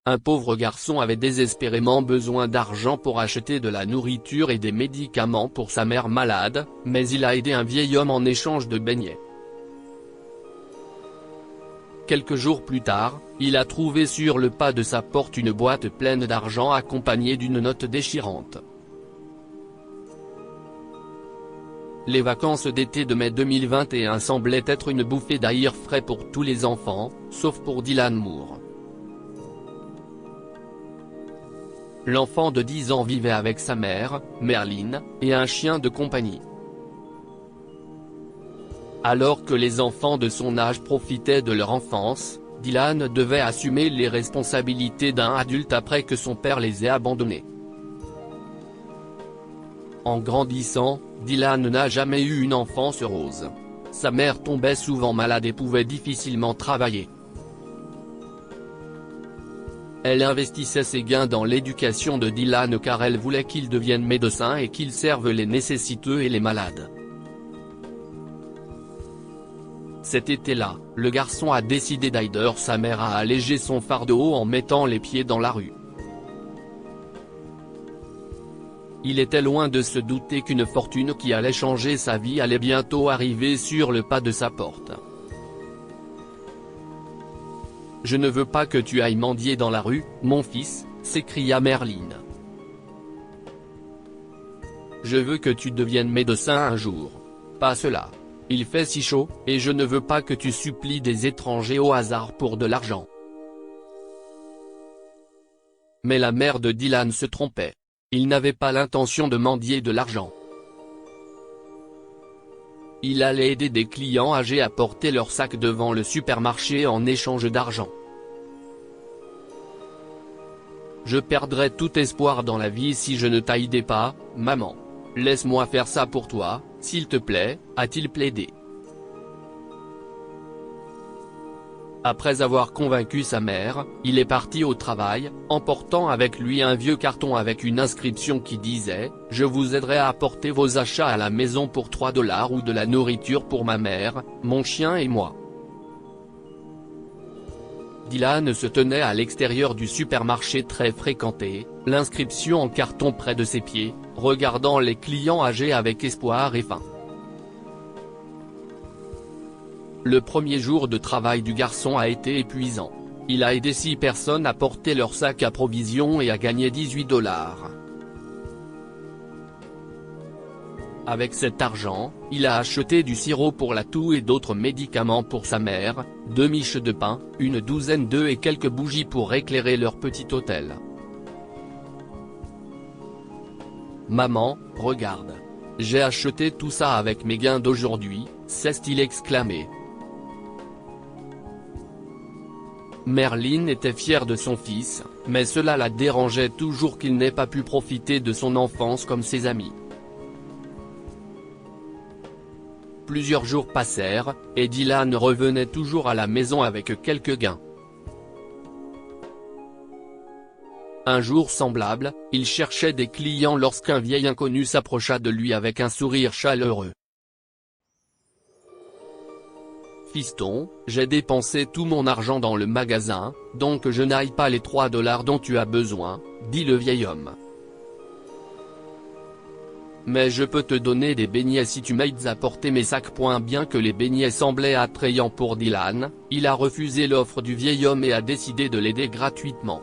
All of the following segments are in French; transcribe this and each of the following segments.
Un pauvre garçon avait désespérément besoin d'argent pour acheter de la nourriture et des médicaments pour sa mère malade, mais il a aidé un vieil homme en échange de beignets. Quelques jours plus tard, il a trouvé sur le pas de sa porte une boîte pleine d'argent accompagnée d'une note déchirante. Les vacances d'été de mai 2021 semblaient être une bouffée d'air frais pour tous les enfants, sauf pour Dylan Moore. L'enfant de 10 ans vivait avec sa mère, Merlin, et un chien de compagnie. Alors que les enfants de son âge profitaient de leur enfance, Dylan devait assumer les responsabilités d'un adulte après que son père les ait abandonnés. En grandissant, Dylan n'a jamais eu une enfance rose. Sa mère tombait souvent malade et pouvait difficilement travailler. Elle investissait ses gains dans l'éducation de Dylan car elle voulait qu'il devienne médecin et qu'il serve les nécessiteux et les malades. Cet été-là, le garçon a décidé d'aider sa mère à alléger son fardeau en mettant les pieds dans la rue. Il était loin de se douter qu'une fortune qui allait changer sa vie allait bientôt arriver sur le pas de sa porte. « Je ne veux pas que tu ailles mendier dans la rue, mon fils », s'écria Merlin. « Je veux que tu deviennes médecin un jour. Pas cela. Il fait si chaud, et je ne veux pas que tu supplies des étrangers au hasard pour de l'argent. » Mais la mère de Dylan se trompait. Il n'avait pas l'intention de mendier de l'argent. Il allait aider des clients âgés à porter leur sac devant le supermarché en échange d'argent. « Je perdrais tout espoir dans la vie si je ne t'aidais pas, maman. Laisse-moi faire ça pour toi, s'il te plaît », a-t-il plaidé. Après avoir convaincu sa mère, il est parti au travail, emportant avec lui un vieux carton avec une inscription qui disait « Je vous aiderai à apporter vos achats à la maison pour 3 $ ou de la nourriture pour ma mère, mon chien et moi. » Dylan se tenait à l'extérieur du supermarché très fréquenté, l'inscription en carton près de ses pieds, regardant les clients âgés avec espoir et faim. Le premier jour de travail du garçon a été épuisant. Il a aidé 6 personnes à porter leur sac à provisions et a gagné 18 $. Avec cet argent, il a acheté du sirop pour la toux et d'autres médicaments pour sa mère, 2 miches de pain, une douzaine d'œufs et quelques bougies pour éclairer leur petit hôtel. « Maman, regarde. J'ai acheté tout ça avec mes gains d'aujourd'hui », s'est-il exclamé. Merlin était fière de son fils, mais cela la dérangeait toujours qu'il n'ait pas pu profiter de son enfance comme ses amis. Plusieurs jours passèrent, et Dylan revenait toujours à la maison avec quelques gains. Un jour semblable, il cherchait des clients lorsqu'un vieil inconnu s'approcha de lui avec un sourire chaleureux. « Fiston, j'ai dépensé tout mon argent dans le magasin, donc je n'aille pas les 3 $ dont tu as besoin, » dit le vieil homme. « Mais je peux te donner des beignets si tu m'aides à porter mes sacs. » Bien que les beignets semblaient attrayants pour Dylan, il a refusé l'offre du vieil homme et a décidé de l'aider gratuitement.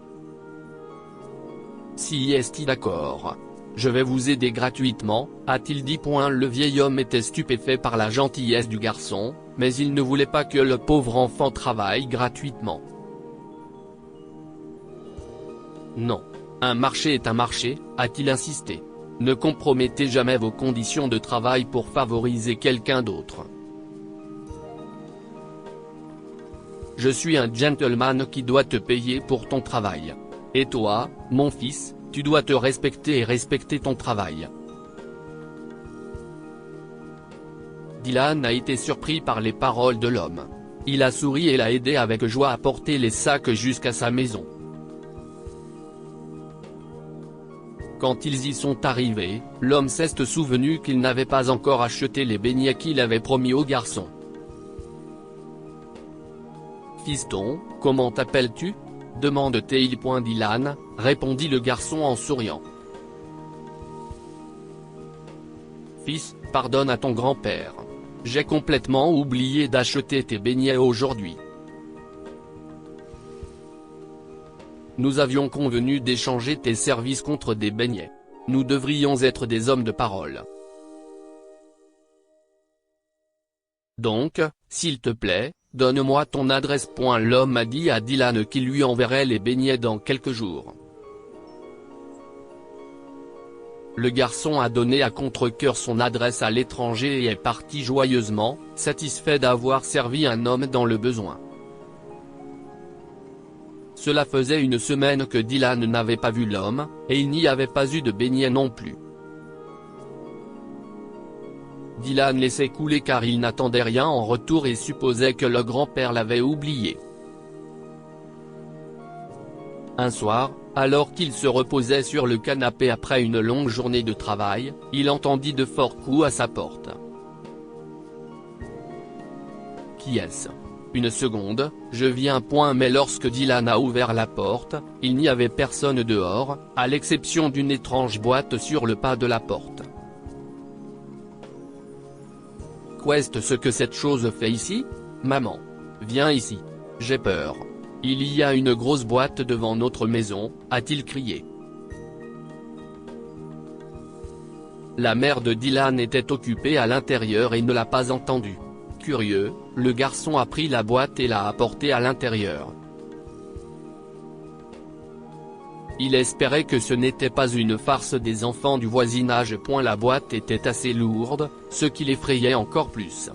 « Si est-il d'accord ? Je vais vous aider gratuitement, » a-t-il dit. Le vieil homme était stupéfait par la gentillesse du garçon, mais il ne voulait pas que le pauvre enfant travaille gratuitement. « Non. Un marché est un marché », a-t-il insisté. « Ne compromettez jamais vos conditions de travail pour favoriser quelqu'un d'autre. Je suis un gentleman qui doit te payer pour ton travail. Et toi, mon fils, tu dois te respecter et respecter ton travail. » Dylan a été surpris par les paroles de l'homme. Il a souri et l'a aidé avec joie à porter les sacs jusqu'à sa maison. Quand ils y sont arrivés, l'homme s'est souvenu qu'il n'avait pas encore acheté les beignets qu'il avait promis au garçon. « Fiston, comment t'appelles-tu ? demande-t-il. Dylan, répondit le garçon en souriant. Fils, pardonne à ton grand-père. J'ai complètement oublié d'acheter tes beignets aujourd'hui. Nous avions convenu d'échanger tes services contre des beignets. Nous devrions être des hommes de parole. Donc, s'il te plaît, donne-moi ton adresse. L'homme a dit à Dylan qu'il lui enverrait les beignets dans quelques jours. Le garçon a donné à contre-cœur son adresse à l'étranger et est parti joyeusement, satisfait d'avoir servi un homme dans le besoin. Cela faisait une semaine que Dylan n'avait pas vu l'homme, et il n'y avait pas eu de beignets non plus. Dylan laissait couler car il n'attendait rien en retour et supposait que le grand-père l'avait oublié. Un soir, alors qu'il se reposait sur le canapé après une longue journée de travail, il entendit de forts coups à sa porte. Qui est-ce ? Une seconde, je viens. Mais lorsque Dylan a ouvert la porte, il n'y avait personne dehors, à l'exception d'une étrange boîte sur le pas de la porte. Qu'est-ce que cette chose fait ici ? Maman. Viens ici. J'ai peur. Il y a une grosse boîte devant notre maison, a-t-il crié. La mère de Dylan était occupée à l'intérieur et ne l'a pas entendu. Curieux, le garçon a pris la boîte et l'a apportée à l'intérieur. Il espérait que ce n'était pas une farce des enfants du voisinage. La boîte était assez lourde, ce qui l'effrayait encore plus.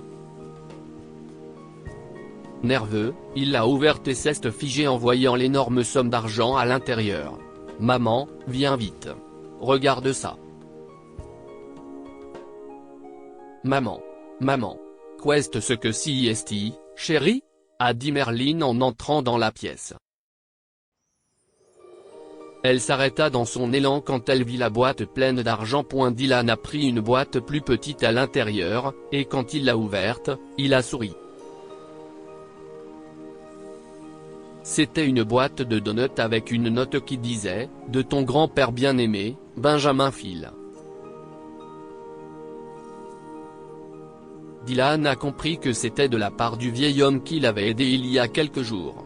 Nerveux, il l'a ouverte et s'est figé en voyant l'énorme somme d'argent à l'intérieur. « Maman, viens vite. Regarde ça. »« Maman. Maman. Qu'est-ce que c'est, chérie ?» a dit Merlin en entrant dans la pièce. Elle s'arrêta dans son élan quand elle vit la boîte pleine d'argent. Dylan a pris une boîte plus petite à l'intérieur, et quand il l'a ouverte, il a souri. C'était une boîte de donuts avec une note qui disait « De ton grand-père bien-aimé, Benjamin Phil ». Dylan a compris que c'était de la part du vieil homme qui l'avait aidé il y a quelques jours.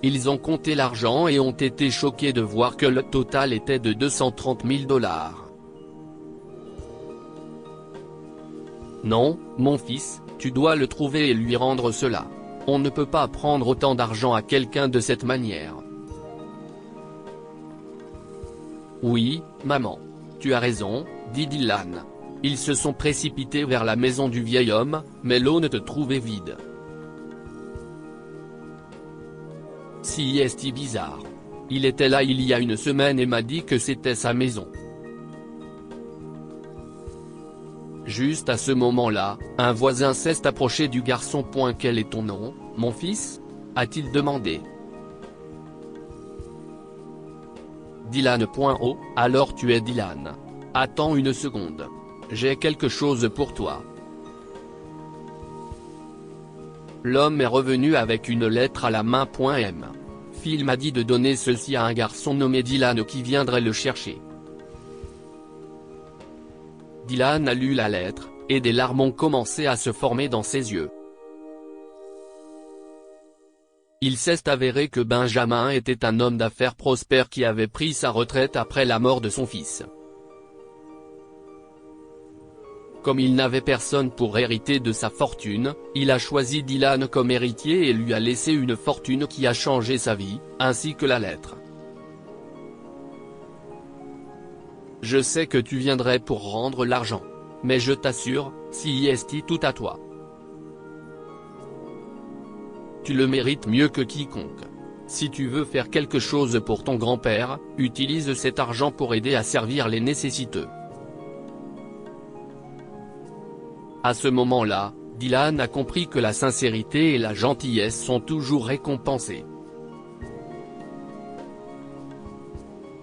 Ils ont compté l'argent et ont été choqués de voir que le total était de 230 000 $. Non, mon fils, tu dois le trouver et lui rendre cela. On ne peut pas prendre autant d'argent à quelqu'un de cette manière. Oui, maman. Tu as raison, dit Dylan. Ils se sont précipités vers la maison du vieil homme, mais l'aune te trouvait vide. Si est bizarre. Il était là il y a une semaine et m'a dit que c'était sa maison. Juste à ce moment-là, un voisin s'est approché du garçon. Quel est ton nom, mon fils ? A-t-il demandé. Dylan. Oh, alors tu es Dylan. Attends une seconde. J'ai quelque chose pour toi. L'homme est revenu avec une lettre à la main. M. Phil m'a dit de donner ceci à un garçon nommé Dylan qui viendrait le chercher. Dylan a lu la lettre, et des larmes ont commencé à se former dans ses yeux. Il s'est avéré que Benjamin était un homme d'affaires prospère qui avait pris sa retraite après la mort de son fils. Comme il n'avait personne pour hériter de sa fortune, il a choisi Dylan comme héritier et lui a laissé une fortune qui a changé sa vie, ainsi que la lettre. Je sais que tu viendrais pour rendre l'argent. Mais je t'assure, si est tout à toi. Tu le mérites mieux que quiconque. Si tu veux faire quelque chose pour ton grand-père, utilise cet argent pour aider à servir les nécessiteux. À ce moment-là, Dylan a compris que la sincérité et la gentillesse sont toujours récompensées.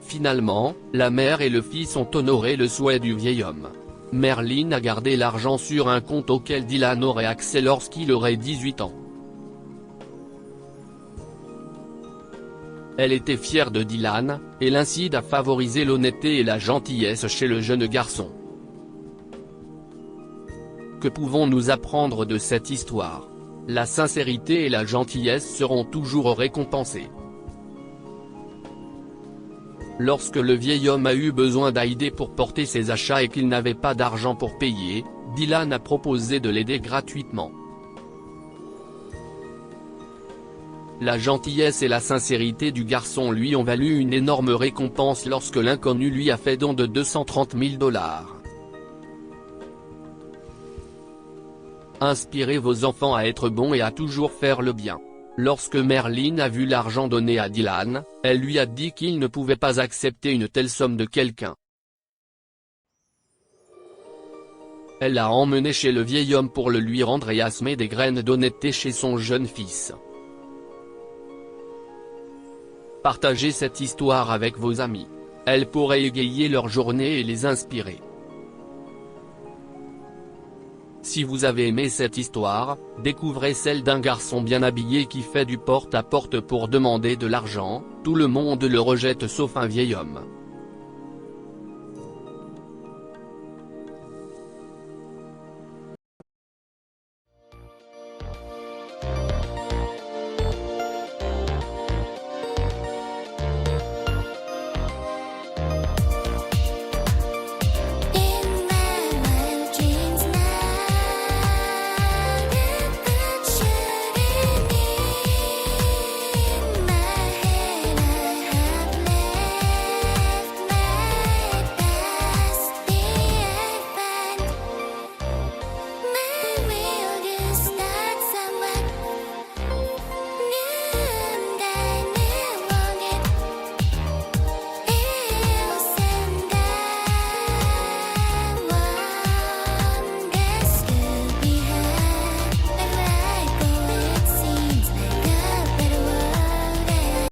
Finalement, la mère et le fils ont honoré le souhait du vieil homme. Merlin a gardé l'argent sur un compte auquel Dylan aurait accès lorsqu'il aurait 18 ans. Elle était fière de Dylan, et l'incite à favoriser l'honnêteté et la gentillesse chez le jeune garçon. Que pouvons-nous apprendre de cette histoire? La sincérité et la gentillesse seront toujours récompensées. Lorsque le vieil homme a eu besoin d'aider pour porter ses achats et qu'il n'avait pas d'argent pour payer, Dylan a proposé de l'aider gratuitement. La gentillesse et la sincérité du garçon lui ont valu une énorme récompense lorsque l'inconnu lui a fait don de 230 000 $. Inspirez vos enfants à être bons et à toujours faire le bien. Lorsque Merlin a vu l'argent donné à Dylan, elle lui a dit qu'il ne pouvait pas accepter une telle somme de quelqu'un. Elle l'a emmené chez le vieil homme pour le lui rendre et a semé des graines d'honnêteté chez son jeune fils. Partagez cette histoire avec vos amis. Elle pourrait égayer leur journée et les inspirer. Si vous avez aimé cette histoire, découvrez celle d'un garçon bien habillé qui fait du porte-à-porte pour demander de l'argent. Tout le monde le rejette sauf un vieil homme.